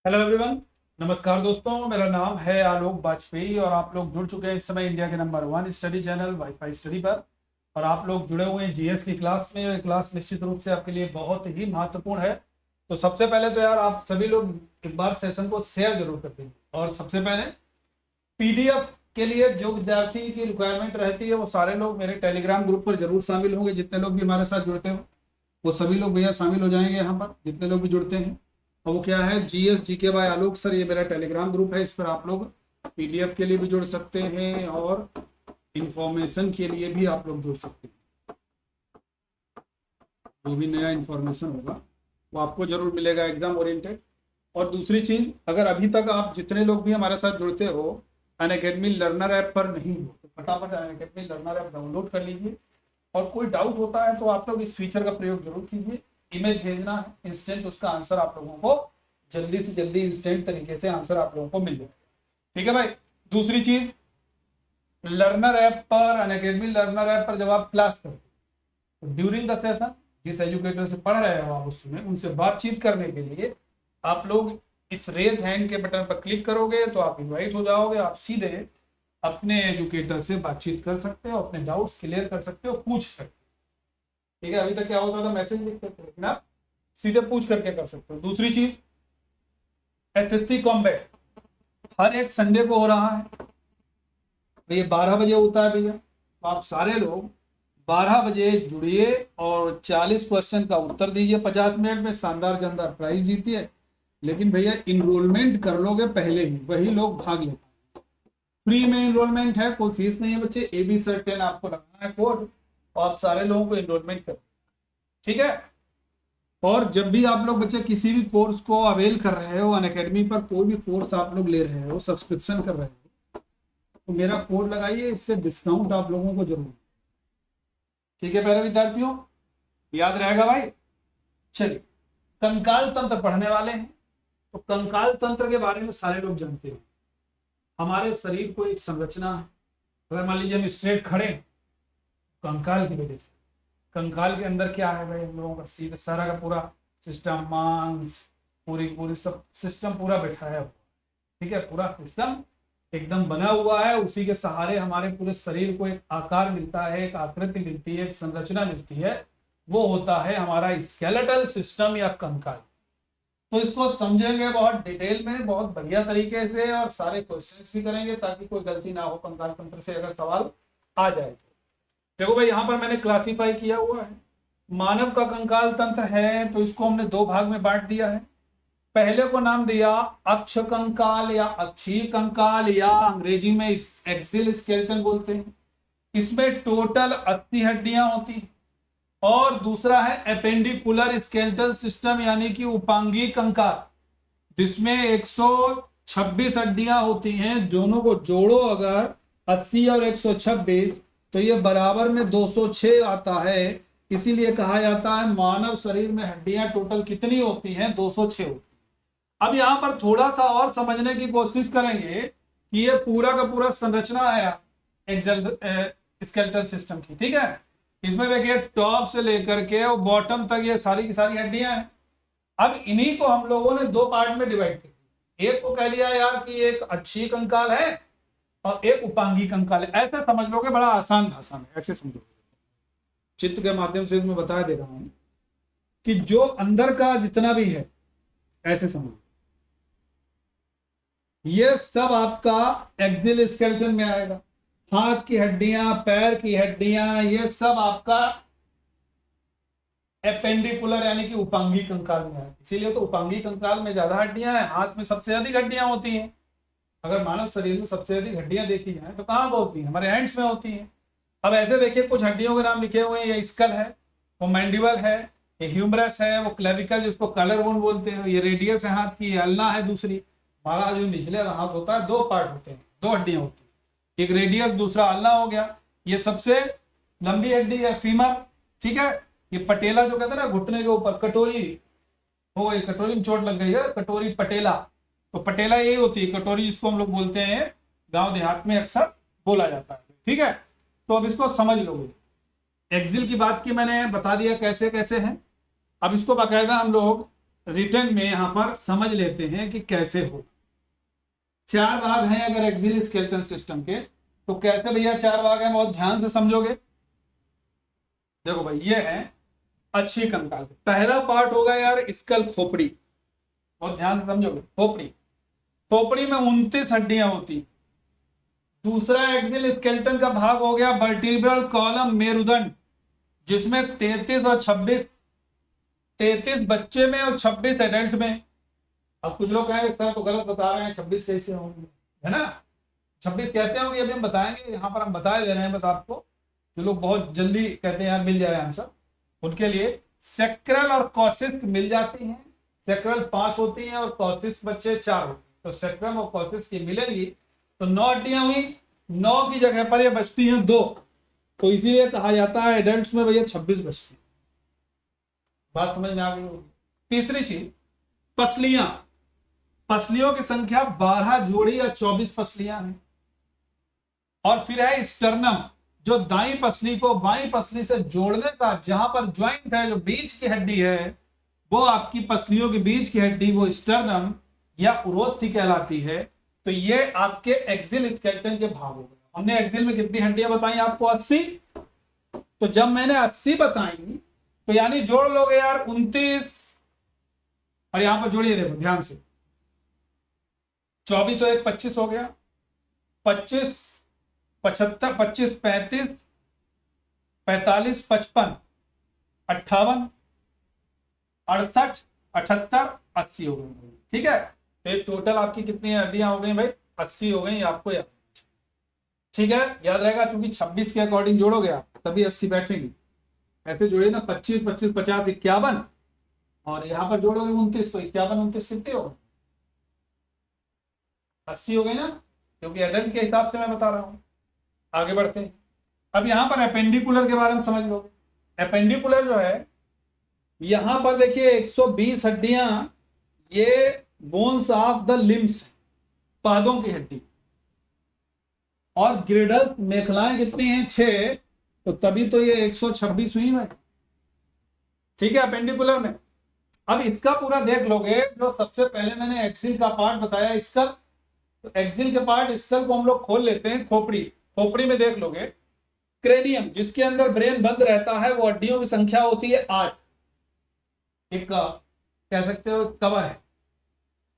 Hello everyone. नमस्कार दोस्तों, मेरा नाम है आलोक वाजपेयी और आप लोग जुड़ चुके हैं इस समय इंडिया के number 1 study channel wifi study पर। और आप लोग जुड़े हुए हैं जीएस की क्लास में। ये क्लास निश्चित रूप से आपके लिए बहुत ही महत्वपूर्ण है। तो सबसे पहले तो यार आप सभी लोग एक बार सेशन को शेयर जरूर कर देंगे। और सबसे पहले पीडीएफ के लिए जो विद्यार्थी की रिक्वायरमेंट रहती है वो सारे लोग मेरे टेलीग्राम ग्रुप पर जरूर शामिल होंगे। जितने लोग भी हमारे साथ जुड़ते हो वो सभी लोग भैया शामिल हो जाएंगे यहाँ पर, जितने लोग भी जुड़ते हैं। और वो क्या है, GS GK by Alok sir, ये मेरा टेलीग्राम ग्रुप है। इस पर आप लोग पीडीएफ के लिए भी जुड़ सकते हैं और इंफॉर्मेशन के लिए भी आप लोग जुड़ सकते हैं। जो भी नया इंफॉर्मेशन होगा वो आपको जरूर मिलेगा एग्जाम ओरिएंटेड। और दूसरी चीज, अगर अभी तक आप जितने लोग भी हमारे साथ जुड़ते हो अनअकैडमी लर्नर ऐप पर नहीं हो तो फटाफट अनअकैडमी लर्नर ऐप डाउनलोड कर लीजिए। और कोई डाउट होता है तो आप लोग इस फीचर का प्रयोग जरूर कीजिए। इमेज भेजना है, इंस्टेंट उसका आंसर आप लोगों को जल्दी से जल्दी इंस्टेंट तरीके से आंसर आप लोगों को मिल जाएगा। ठीक है भाई। दूसरी चीज, लर्नर ऐप पर अनअकैडमी लर्नर ऐप पर जब आप क्लास करते हो तो ड्यूरिंग द सेशन जिस एजुकेटर से पढ़ रहे हो आप उसमें उनसे बातचीत करने के लिए आप लोग इस रेज हैंड के बटन पर क्लिक करोगे तो आप इनवाइट हो जाओगे। आप सीधे अपने एजुकेटर से बातचीत कर सकते हो, अपने डाउट्स क्लियर कर सकते हो, पूछ सकते हो। ठीक है, अभी तक क्या होता था, मैसेज लिखते थे, लेकिन आप सीधे पूछ करके कर सकते हो। दूसरी चीज, एसएससी कॉम्बैट हर एक संडे को हो रहा है। तो ये 12 बजे होता है भैया। तो आप सारे लोग 12 बजे जुड़िए और 40 क्वेश्चन का उत्तर दीजिए 50 मिनट में। शानदार जानदार प्राइज जीतिए। लेकिन भैया इनरोलमेंट कर लोगे पहले ही, वही लोग भाग लेते हैं। फ्री में इनरोलमेंट है, कोई फीस नहीं है बच्चे। एबी सर्टेन आपको लगाना है कोड और आप सारे लोगों को इनरोलमेंट करें। ठीक है। और जब भी आप लोग बच्चे किसी भी कोर्स को अवेल कर रहे हो, अनअकैडमी पर कोई भी कोर्स आप लोग ले रहे हो, सब्सक्रिप्शन कर रहे हो, तो मेरा कोड लगाइए, इससे डिस्काउंट आप लोगों को जरूर। ठीक है प्यारे विद्यार्थियों, याद रहेगा भाई। चलिए, कंकाल तंत्र पढ़ने वाले हैं। तो कंकाल तंत्र के बारे में सारे लोग जानते हैं। हमारे शरीर को एक संरचना है। अगर मान लीजिए हम स्ट्रेट खड़े, कंकाल की वजह से। कंकाल के अंदर क्या है भाई, हम लोगों का सीधा सारा का पूरा सिस्टम, मांस, पूरी पूरी सब सिस्टम पूरा बैठाया हुआ। ठीक है, पूरा सिस्टम एकदम बना हुआ है। उसी के सहारे हमारे पूरे शरीर को एक आकार मिलता है, एक आकृति मिलती है, एक संरचना मिलती है। वो होता है हमारा स्केलेटल सिस्टम या कंकाल। तो इसको समझेंगे बहुत डिटेल में, बहुत बढ़िया तरीके से, और सारे क्वेश्चंस भी करेंगे ताकि कोई गलती ना हो कंकाल तंत्र से अगर सवाल आ जाए। देखो भाई, यहां पर मैंने क्लासिफाई किया हुआ है। मानव का कंकाल तंत्र है तो इसको हमने दो भाग में बांट दिया है। पहले को नाम दिया अक्ष कंकाल या अक्षीय कंकाल, या अंग्रेजी में एक्सिल स्केलेटन बोलते हैं। इसमें टोटल 80 हड्डियां होती हैं। और दूसरा है एपेंडिकुलर स्केलेटल सिस्टम यानी कि उपांगी कंकाल, जिसमें 126 हड्डियां होती हैं। दोनों को जोड़ो अगर 80 और 126 तो ये बराबर में 206 आता है। इसीलिए कहा जाता है मानव शरीर में हड्डियां टोटल कितनी होती हैं, 206 होती हैं। अब यहां पर थोड़ा सा और समझने की कोशिश करेंगे कि ये पूरा का पूरा संरचना है स्केलेटल सिस्टम की। ठीक है, इसमें देखिए टॉप से लेकर के और बॉटम तक ये सारी की सारी हड्डियां हैं। अब इन्हीं को हम लोगों ने दो पार्ट में डिवाइड किया। एक को कह लिया यार कि एक अक्षीय कंकाल है और एक उपांगी कंकाल है। ऐसे समझ लोगे, बड़ा आसान भाषा में ऐसे समझोगे। चित्र के माध्यम से इसमें बता दे रहा हूं कि जो अंदर का जितना भी है ऐसे समझो। ये सब आपका एक्सिल स्केलेटन में आएगा। हाथ की हड्डियां, पैर की हड्डियां, ये सब आपका एपेंडिकुलर यानी कि उपांगी कंकाल में है। इसीलिए तो उपांगी कंकाल में ज्यादा हड्डियां हैं, हाथ में सबसे अधिक हड्डियां होती हैं। अगर मानव शरीर में सबसे अधिक हड्डियां देखी जाए तो कहां होती हैं, हमारे हैंड्स में होती हैं। अब ऐसे देखिए कुछ हड्डियों के नाम लिखे हुए हैं। ये स्कल है, वो मैंडिबल है, ये ह्यूमरस है, वो क्लेविकल जिसको कलर बोन बोलते हैं, ये रेडियस है हाथ की, ये अल्ना है दूसरी। हमारा जो निचले हाथ होता है दो पार्ट होते हैं, दो हड्डियां होती हैं, एक रेडियस दूसरा अल्ना हो गया। ये सबसे लंबी हड्डी है फीमर। ठीक है, ये पटेला जो कहते हैं ना घुटने के ऊपर, कटोरी हो गई, कटोरी में चोट लग गई है, कटोरी पटेला। तो पटेला यही होती है, कटोरी जिसको हम लोग बोलते हैं, गांव देहात में अक्सर बोला जाता है। ठीक है, तो अब इसको समझ लोगे। एक्सिल की बात की मैंने, बता दिया कैसे कैसे है। अब इसको बाकायदा हम लोग रिटर्न में यहां पर समझ लेते हैं कि कैसे हो। 4 भाग हैं अगर एक्सियल स्केलेटन सिस्टम के, तो कैसे भैया 4 भाग हैं, बहुत ध्यान से समझोगे। देखो भाई, ये है अच्छी कंकाल। पहला पार्ट होगा यार स्कल, खोपड़ी, बहुत ध्यान से समझोगे। खोपड़ी, खोपड़ी में 29 हड्डियां होती। दूसरा एक्सियल स्केलेटन का भाग हो गया वर्टिब्रल कॉलम, मेरुदंड, जिसमें 33 और 26, 33 बच्चे में और 26 एडल्ट में। अब कुछ लोग कहेंगे सर तो गलत बता रहे हैं, 26 कैसे होंगे, है ना। 26 कैसे होंगे अभी हम बताएंगे, यहाँ पर हम बता दे रहे हैं बस आपको। जो लोग बहुत जल्दी कहते हैं यार मिल जाए आंसर, उनके लिए सेक्रल और कॉसिस्क मिल जाती हैं। सेक्रल 5 होती हैं और कॉसिस्क बच्चे 4 होते हैं। तो सेक्रल और कॉसिस्क की मिलेगी तो 9 हड्डियां हुई। 9 की जगह पर ये बचती हैं 2, तो इसीलिए कहा जाता है एडल्ट्स में भैया 26 बचती है। बात समझ में आ गई होगी। तीसरी चीज, पसलियां। पसलियों की संख्या 12 जोड़ी या 24 पसलियां हैं। और फिर है स्टर्नम, जो दाई पसली को बाई पसली से जोड़ने का, जहां पर ज्वाइंट है, जो बीच की हड्डी है, वो आपकी पसलियों के बीच की हड्डी, वो स्टर्नम या उरोस्थी कहलाती है। तो ये आपके एक्सियल स्केलेटन के भाग हो गए। हमने एक्सियल में कितनी हड्डियां बताई आपको? 80। तो जब मैंने 80 बताई तो यानी जोड़ लोगे यार 29, और यहां पर जोड़िए, देखो ध्यान से, 24 और 1 25 हो गया, 25 75, 25 35, 45 55, 58, 68, 78, 80 हो गई। ठीक है, तो टोटल आपकी कितनी हड्डियां हो गई भाई? 80 हो गई, आपको याद। ठीक है, याद रहेगा, क्योंकि 26 के अकॉर्डिंग जोड़ोगे आप तभी 80 बैठेंगी। ऐसे जोड़िए ना, 25 25 50 51, और यहां पर जोड़ोगे 29, तो 51 29 कितने हो गए? 80 हो गई ना, क्योंकि एडल्ट के हिसाब से मैं बता रहा हूं। आगे बढ़ते हैं। अब यहां पर अपेंडिकुलर के बारे में समझ लो। अपेंडिकुलर जो है, यहां पर देखिए 120 हड्डियां, ये बोन्स ऑफ द लिम्स, पादों की हड्डी। और ग्रिडल्स, मेखलाएं कितनी हैं? 6, तो तभी तो ये 126 हुई है। ठीक है, अपेंडिकुलर में। अब इसका पूरा देख लोगे, जो सबसे पहले मैंने एक्सिल का पार्ट बताया, स्कल, तो एक्सिल के पार्ट स्कल को हम लोग खोल लेते हैं। खोपड़ी, खोपड़ी में देख लोगे क्रेनियम, जिसके अंदर ब्रेन बंद रहता है, वो हड्डियों की संख्या होती है 8। एक कह सकते हो कवर है,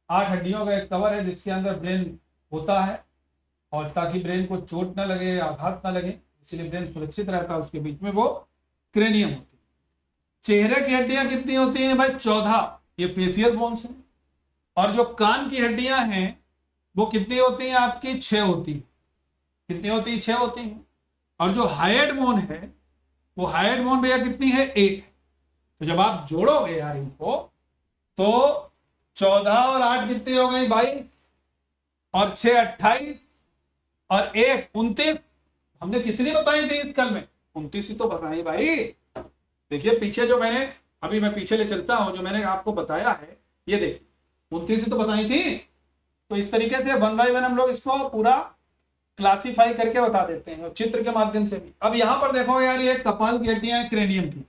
8 हड्डियों का एक कवर है जिसके अंदर ब्रेन होता है। और ताकि ब्रेन को चोट ना लगे, आघात ना लगे, इसलिए ब्रेन सुरक्षित रहता है, उसके बीच में वो क्रेनियम होती है। चेहरे की हड्डियां कितनी होती हैं भाई? 14, ये फेशियल बोन्स है। और जो कान की हड्डियां हैं वो कितनी होती हैं आपकी? 6 होती है। कितनी होती है? 6 होती हैं। और जो हाइड बोन है, वो हाइड बोन भैया कितनी है? 1। तो जब आप जोड़ोगे यार इनको, तो 14 और 8 कितनी हो गई? 22, और 6 28, और 1 29। हमने कितनी बताई थी इस कल में? 29 ही तो बताई भाई। देखिए पीछे जो मैंने, अभी मैं पीछे ले चलता हूं, जो मैंने आपको बताया है, ये देखिए 29 ही तो बताई थी। तो इस तरीके से 1 बाय 1 हम लोग इसको पूरा क्लासिफाई करके बता देते हैं, और चित्र के माध्यम से भी। अब यहां पर देखो यार, ये कपाल की हड्डियां हैं क्रेनियम की।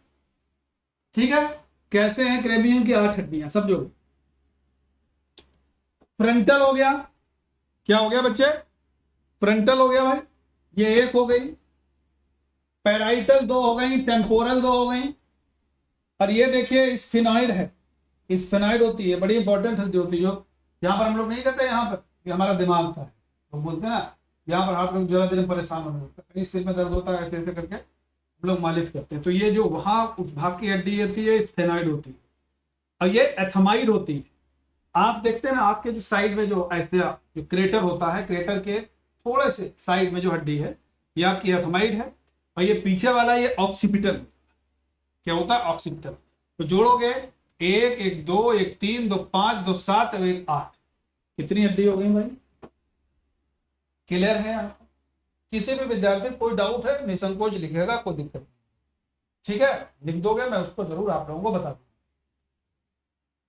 ठीक है, कैसे हैं? क्रेनियम की 8 हड्डियां, सब जो फ्रंटल हो गया, क्या हो गया बच्चे? फ्रंटल हो गया भाई, ये 1 हो गई। पैराइटल 2 हो गई, टेम्पोरल 2 हो गई। और ये देखिए स्फिनॉइड है, स्फिनॉइड होती है, बड़ी इंपॉर्टेंट हड्डी होती है, जो यहाँ पर हम लोग नहीं कहते यहाँ पर कि हमारा दिमाग था, तो बोलते हैं ना, यहाँ पर आप लोग जरा दिन परेशान होने लगता है, कहीं सिर में दर्द होता है, ऐसे ऐसे करके हम लोग मालिश करते हैं। तो ये जो वहां उस भाग की हड्डी होती है, स्फेनॉइड होती है। और ये एथमाइड होती है। आप देखते हैं ना, आपके जो साइड में जो ऐसे जो क्रेटर होता है, क्रेटर के थोड़े से साइड में जो हड्डी है, ये आपकी एथमाइड है। और ये पीछे वाला ये ऑक्सीपिटल, क्या होता है? ऑक्सीपिटल। तो जोड़ोगे 1 1 2 1 3 2 5 2 7 और 1 8, कितनी हड्डी हो गई भाई? क्लियर है? आपको किसी भी विद्यार्थी कोई डाउट है, निसंकोच लिखेगा, कोई दिक्कत नहीं। ठीक है, लिख दोगे, मैं उसको जरूर आप लोगों को बता दूंगा।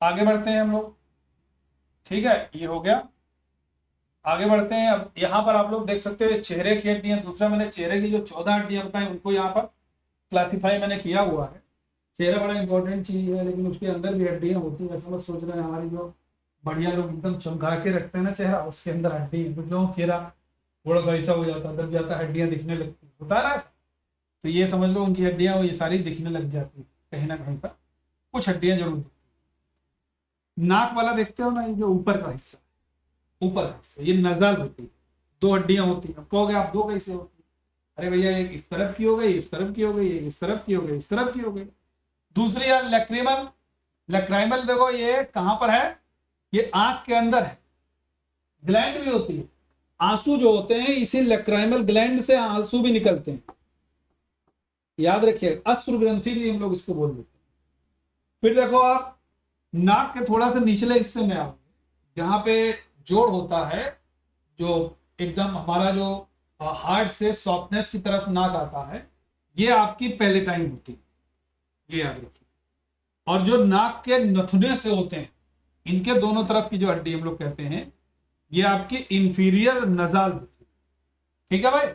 आगे बढ़ते हैं हम लोग। ठीक है, ये हो गया। आगे बढ़ते हैं। अब यहां पर आप लोग देख सकते हो चेहरे की हड्डियां। दूसरा मैंने चेहरे की जो 14 हड्डियां बताई, उनको यहाँ पर क्लासिफाई मैंने किया हुआ है। चेहरा बड़ा इंपॉर्टेंट चीज है, लेकिन उसके अंदर भी हड्डियां होती है। ऐसा मत सोच रहे हैं हमारी जो बढ़िया लोग एकदम चमका के रखते हैं ना चेहरा, उसके अंदर हड्डी तो जो चेहरा थोड़ा सा ऐसा हो जाता है, दब जाता है, हड्डियां दिखने लगती है, होता है ना ऐसा। तो ये समझ लो उनकी हड्डियां ये सारी दिखने लग जाती है कहीं ना कहीं पर, कुछ हड्डियां जरूर दिखती हैं। नाक वाला देखते हो ना, ये जो ऊपर का हिस्सा, ऊपर का हिस्सा ये नजल होती है, दो हड्डियां होती हैं। कहोगे आप दो कैसे होती है? अरे भैया एक इस तरफ की हो गई, इस तरफ की हो गई, एक इस तरफ की हो गई, इस तरफ की हो गई। दूसरी यार लैक्रिमल, लैक्राइमल देखो ये कहां पर है, ये आंख के अंदर है, ग्लैंड भी होती है। आंसू जो होते हैं इसी लैक्राइमल ग्लैंड से आंसू भी निकलते हैं, याद रखिए, अश्रु ग्रंथि भी हम लोग इसको बोल देते हैं। फिर देखो आप नाक के थोड़ा सा निचले हिस्से में आओ, जहां पे जोड़ होता है, जो एकदम हमारा जो हार्ट से सॉफ्टनेस की तरफ नाक आता है, ये आपकी पैलेटाइन होती है, ये याद रखिए। और जो नाक के नथुने से होते हैं, इनके दोनों तरफ की जो हड्डी हम लोग कहते हैं, ये आपकी इंफीरियर नजाल होती है। ठीक है भाई।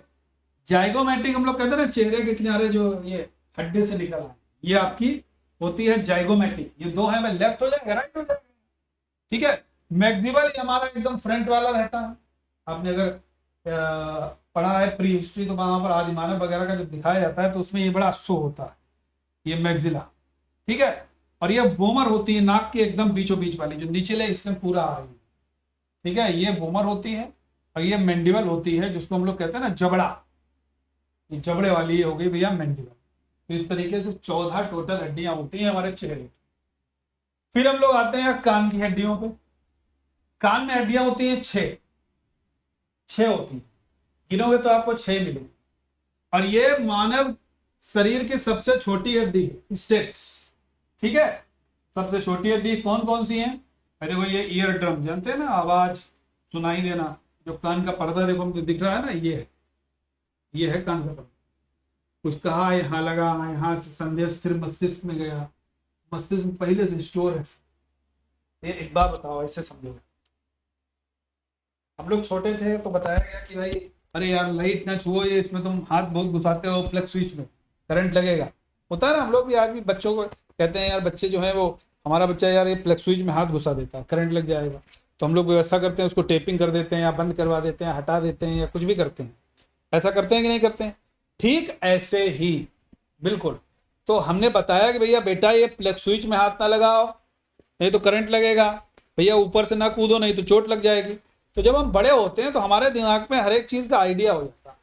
जाइगोमेटिक हम लोग कहते हैं ना, चेहरे के किनारे जो ये हड्डी से निकल है, ये आपकी होती है जाइगोमेटिक। ये दो है, मैं लेफ्ट हो जाएगा राइट हो जाएगा, ठीक है। मैक्सिमल हमारा एकदम फ्रंट वाला रहता है। आपने अगर पढ़ा है प्री हिस्ट्री, तो वहां पर आदि मानव वगैरह का जो दिखाया जाता है, तो उसमें ये बड़ा शो होता है, ये मैक्सिला, ठीक है। और ये वोमर होती है नाक के एकदम बीचों बीच वाली, जो नीचले हिस्से में पूरा आ रही है, ठीक है, ये वोमर होती है। और ये मैंडिबल होती है, जिसको हम लोग कहते हैं ना जबड़ा, ये जबड़े वाली हो गई भैया मैंडिबल। तो इस तरीके से 14 टोटल हड्डियां होती हैं हमारे चेहरे की। फिर हम लोग आते हैं कान की हड्डियों पे। कान में हड्डियां होती हैं 6 होती हैं, गिनोगे तो आपको 6 मिलेंगे। और ये मानव शरीर की सबसे छोटी हड्डी है, स्टेप्स, ठीक है। सबसे छोटी हड्डी कौन कौन सी है? अरे वो ये ईयर ड्रम, जानते हैं ना, आवाज सुनाई देना, जो कान का पर्दा देखो हमको दिख रहा है ना, ये है कान का पर्दा। कुछ कहा यहाँ लगा, यहाँ से संदेश फिर मस्तिष्क में गया, मस्तिष्क में पहले से स्टोर है। ये एक बार बताओ, ऐसे समझो, हम लोग छोटे थे तो बताया गया कि भाई अरे यार लाइट ना छुओ, ये इसमें तुम हाथ बहुत घुसाते हो, प्लग स्विच में करंट लगेगा, होता है ना। हम लोग भी आज भी बच्चों को कहते हैं यार, बच्चे जो है वो, हमारा बच्चा यार ये प्लग स्विच में हाथ घुसा देता है, करंट लग जाएगा। तो हम लोग व्यवस्था करते हैं, उसको टेपिंग कर देते हैं, या बंद करवा देते हैं, हटा देते हैं, या कुछ भी करते हैं। ऐसा करते हैं कि नहीं करते हैं? ठीक ऐसे ही बिल्कुल। तो हमने बताया कि भैया बेटा ये प्लग स्विच में हाथ ना लगाओ, नहीं तो करंट लगेगा, भैया ऊपर से ना कूदो नहीं तो चोट लग जाएगी। तो जब हम बड़े होते हैं तो हमारे दिमाग में हर एक चीज का आइडिया हो जाता है,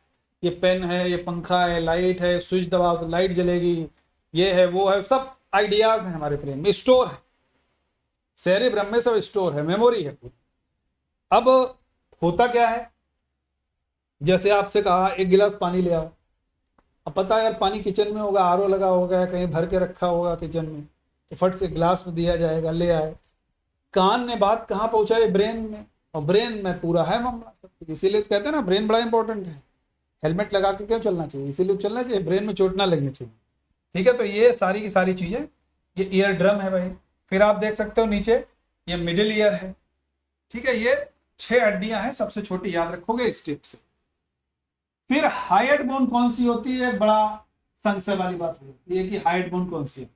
ये पेन है, ये पंखा है, लाइट है, स्विच दबाओ तो लाइट जलेगी, ये है वो है, सब आइडियाज हैं हमारे ब्रेन में, स्टोर है, सेरेब्रम में सब स्टोर है, मेमोरी है पूरी। अब होता क्या है, जैसे आपसे कहा एक गिलास पानी ले आओ, अब पता है यार पानी किचन में होगा, आरओ लगा होगा, कहीं भर के रखा होगा किचन में, तो फट से गिलास में दिया जाएगा, ले आए। कान ने बात कहाँ पहुंचाई? ब्रेन में, और ब्रेन में पूरा है मामला। इसीलिए तो कहते हैं ना ब्रेन बड़ा इंपॉर्टेंट है, हेलमेट लगा के क्यों चलना चाहिए? इसीलिए चलना चाहिए, ब्रेन में चोट ना लगनी चाहिए, ठीक है। तो ये सारी की सारी चीजें, ये ईयर ड्रम है भाई। फिर आप देख सकते हो नीचे ये मिडिल ईयर है, ठीक है। ये 6 हड्डियां हैं, सबसे छोटी याद रखोगे इस टिप से। फिर हाइट बोन कौन सी होती है? बड़ा संशय वाली बात होती है कि हाइट बोन कौन सी है।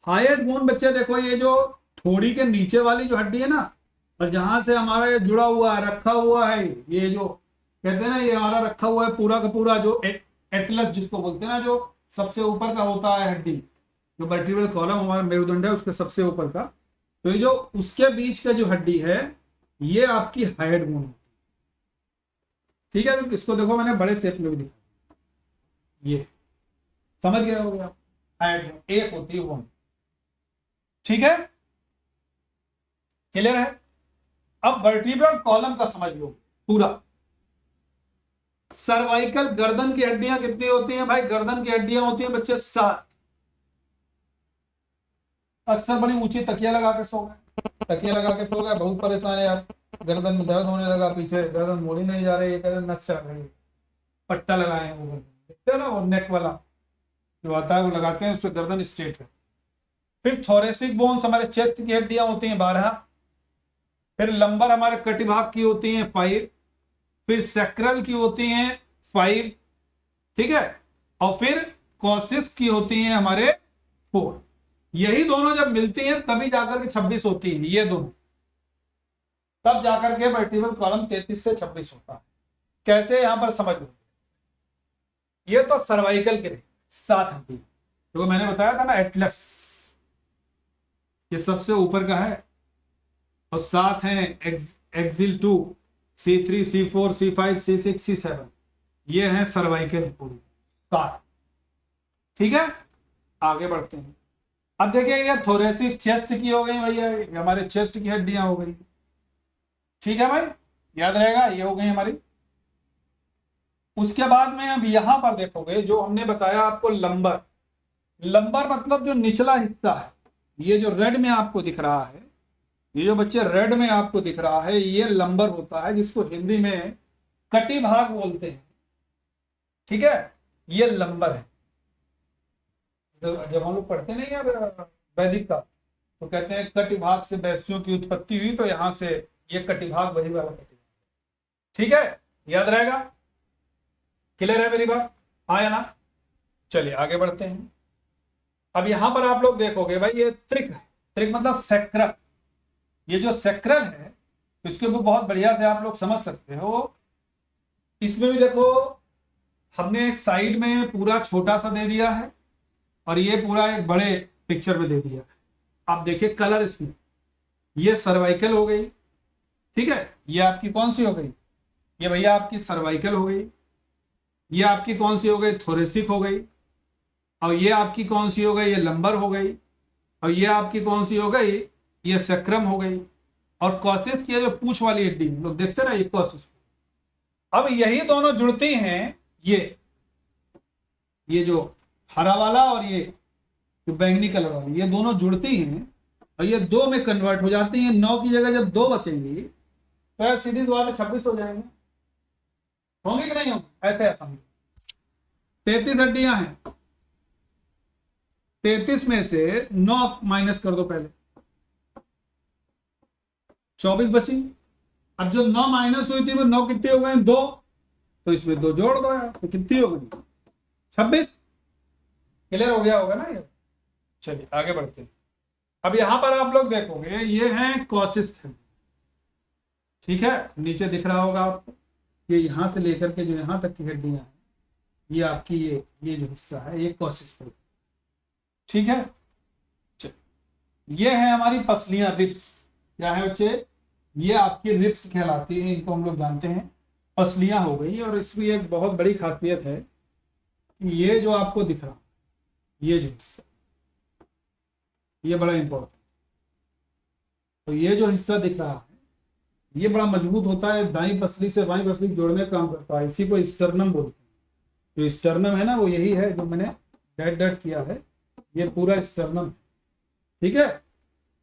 हाइट बोन बच्चे देखो, ये जो थोड़ी के नीचे वाली जो हड्डी है ना, और जहां से हमारा ये जुड़ा हुआ है, रखा हुआ है, ये जो कहते हैं ना, ये हमारा रखा हुआ है पूरा का पूरा, जो एटलस जिसको बोलते हैं ना, जो सबसे ऊपर का होता है हड्डी, जो वर्टिब्रल कॉलम हमारा मेरुदंड है उसके सबसे ऊपर का, तो ये जो उसके बीच का जो हड्डी है, ये आपकी हाइट बोन है, ठीक है। तो इसको देखो मैंने बड़े शेप में भी दिखा, ये समझ गए होगे आप, हाइट बोन एक होती है बोन, ठीक है, क्लियर है। अब वर्टिब्रल कॉलम का समझ लो पूरा। सर्वाइकल गर्दन की हड्डियां कितनी होती हैं भाई? गर्दन की हड्डियां होती हैं बच्चे 7। अक्सर बड़ी ऊंची तकिया लगा के सो गए, तकिया लगा के सो गए, बहुत परेशान है यार, गर्दन में दर्द होने लगा, पीछे गर्दन मोड़ी नहीं जा रही है, नस चल रही है, पट्टा लगाए हैं, वो देखते हो ना, वो नेक वाला जो आता है वो लगाते हैं, उससे गर्दन स्ट्रेट है। फिर थोरेसिक बोन्स हमारे चेस्ट की हड्डियां होती हैं 12। फिर लंबर हमारे कटिभाग की होती हैं 5। फिर सैक्रल की होती हैं 5, ठीक है। और फिर कॉसिस की होती हैं हमारे 4। यही दोनों जब मिलती हैं तभी जाकर के 26 होती है, ये दोनों, तब जाकर के वर्टिकल कॉलम 33 से 26 होता है। कैसे, यहां पर समझ लो। ये तो सर्वाइकल के लिए 7 हड्डी, तो मैंने बताया था ना एटलस, ये सबसे ऊपर का है, और 7 हैं axle 2, C3, C4, C5, C6, C7, ये हैं सर्वाइकल पूरी 7। ठीक है, आगे बढ़ते हैं। अब देखिए ये थोरेसिक चेस्ट की हो गई भैया, हमारे चेस्ट की हड्डियां हो गई। ठीक है भाई, याद रहेगा, ये हो गई हमारी। उसके बाद में अब यहां पर देखोगे जो हमने बताया आपको लंबर, लंबर मतलब जो निचला हिस्सा है, ये जो रेड में आपको दिख रहा है, ये जो बच्चे रेड में आपको दिख रहा है, ये लंबर होता है, जिसको हिंदी में कटी भाग बोलते हैं। ठीक है, ये लंबर है। जब हम लोग पढ़ते नहीं यार वैदिक का, तो कहते हैं कटिभाग से वैश्यों की उत्पत्ति हुई, तो यहां से ये कटिभाग वही वाला कटिभाग। ठीक है, याद रहेगा, क्लियर है मेरी बात, हाँ या ना। चलिए आगे बढ़ते हैं। अब यहां पर आप लोग देखोगे भाई ये त्रिक है, त्रिक मतलब सेक्रल। ये जो सेक्रल है इसके भी बहुत बढ़िया से आप लोग समझ सकते हो। इसमें भी देखो हमने एक साइड में पूरा छोटा सा दे दिया है, और ये पूरा एक बड़े पिक्चर में दे दिया है। आप देखिए कलर इसमें, ये सर्वाइकल हो गई। ठीक है, ये आपकी कौन सी हो गई, ये भैया आपकी सर्वाइकल हो गई। ये आपकी कौन सी हो गई, थोरेसिक हो गई। और ये आपकी कौन सी हो गई, ये लंबर हो गई। और ये आपकी कौन सी हो गई, ये सेक्रम हो गई। और कॉसिस की जो पूंछ वाली हड्डी लोग देखते ना, ये कॉसिस। अब यही दोनों जुड़ती हैं, ये जो हरा वाला और ये जो बैंगनी कलर वाली, ये दोनों जुड़ती हैं और ये 2 में कन्वर्ट हो जाती हैं। 9 की जगह जब 2 बचेंगी तो यार सीधी वाले 26 हो जाएंगे, होंगे कि नहीं होंगे, ऐसे ऐसा। 33 हड्डियां हैं, 33 में से 9 माइनस कर दो पहले, 24 बची। अब जो 9 माइनस हुई थी वो 9 कितनी हो गए, 2, तो इसमें 2 जोड़ दो यार, तो कितनी हो गई, 26। क्लियर हो गया होगा ना ये। चलिए आगे बढ़ते हैं। अब यहां पर आप लोग देखोगे ये है कॉसिस। ठीक है, नीचे दिख रहा होगा आपको, ये यहां से लेकर के जो यहां तक की हड्डियां हैं, ये आपकी ये जो हिस्सा है ये कॉसिस। ठीक है, ये है हमारी पसलियां, रिब्स। क्या है बच्चे, ये आपकी रिब्स कहलाती है, इनको हम लोग जानते हैं पसलियां हो गई। और इसकी एक बहुत बड़ी खासियत है, ये जो आपको दिख रहा, ये जो हिस्सा, ये बड़ा इंपॉर्टेंट। तो ये जो हिस्सा दिख रहा है ये बड़ा मजबूत होता है, दाई पसली से बाई पसली जोड़ने का काम करता है, इसी को स्टर्नम बोलते हैं। जो स्टर्नम है ना वो यही है जो मैंने डैट डैट किया है, ये पूरा स्टर्नम। ठीक है,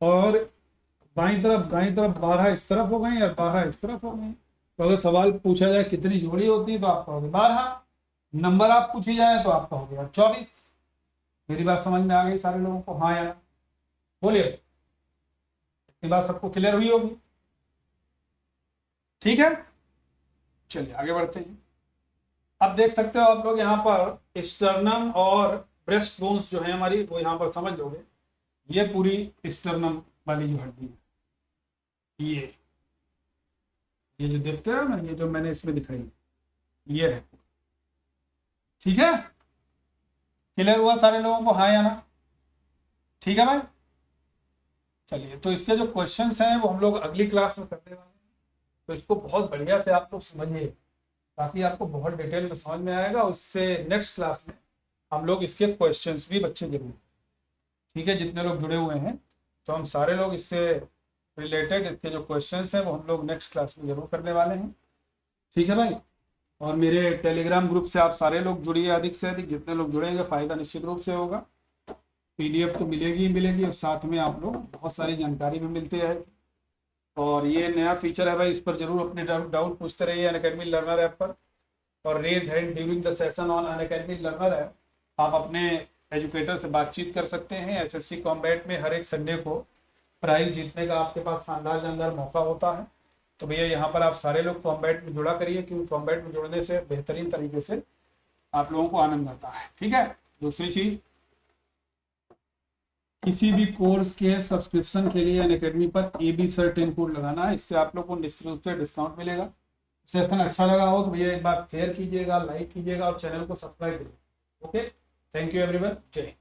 और बाई तरफ 12 इस तरफ हो गई और 12 इस तरफ हो गई। तो अगर सवाल पूछा जाए कितनी जोड़ी होती है तो आप कहोगे 12, नंबर आप पूछी जाए तो आप कहोगे 24। मेरी बात समझ में आ गई सारे लोगों को, हाँ यार बोलिए, ये बात सबको क्लियर हुई होगी। ठीक है, चलिए आगे बढ़ते हैं। अब देख सकते हो आप लोग यहाँ पर स्टर्नम और ब्रेस्ट बोन्स जो है हमारी, वो यहाँ पर समझ लोगे। ये पूरी स्टर्नम वाली जो हड्डी है, ये जो देखते हो ना, ये जो मैंने इसमें दिखाई, ये है। ठीक है, क्लियर हुआ सारे लोगों को, हाँ या ना। ठीक है भाई, चलिए तो इसके जो क्वेश्चंस हैं वो हम लोग अगली क्लास में करने वाले हैं, तो इसको बहुत बढ़िया से आप लोग समझिए, ताकि आपको बहुत डिटेल में समझ में आएगा। उससे नेक्स्ट क्लास में हम लोग इसके क्वेश्चंस भी बच्चे जरूर, ठीक है, जितने लोग जुड़े हुए हैं तो हम सारे लोग इससे रिलेटेड इसके जो क्वेश्चंस हैं वो हम लोग नेक्स्ट क्लास में जरूर करने वाले हैं। ठीक है भाई, और मेरे टेलीग्राम ग्रुप से आप सारे लोग जुड़िए, अधिक से अधिक जितने लोग जुड़ेंगे फ़ायदा निश्चित रूप से होगा। PDF तो मिलेगी ही मिलेगी, और साथ में आप लोग बहुत सारी जानकारी भी मिलती है। और ये नया फीचर है भाई, इस पर जरूर अपने डाउट पूछते रहिए अनअकैडमी लर्नर ऐप पर, और raise hand during the session on Unacademy learner app. आप अपने एजुकेटर से बातचीत कर सकते हैं। SSC कॉम्बैट में हर एक संडे को प्राइज जीतने का आपके पास शानदार मौका होता है। तो भैया यहाँ पर आप सारे लोग कॉम्बैट में जुड़ा करिए, क्योंकि कॉम्बैट में जुड़ने से बेहतरीन तरीके से आप लोगों को आनंद आता है। ठीक है, दूसरी चीज किसी भी कोर्स के सब्सक्रिप्शन के लिए अनअकैडमी पर AB सर्टेन कोड लगाना है, इससे आप लोग को निश्चित रूप से डिस्काउंट मिलेगा। सेशन अच्छा लगा हो तो भैया एक बार शेयर कीजिएगा, लाइक कीजिएगा और चैनल को सब्सक्राइब कीजिएगा। ओके, थैंक यू एवरीवन, जय हिंद।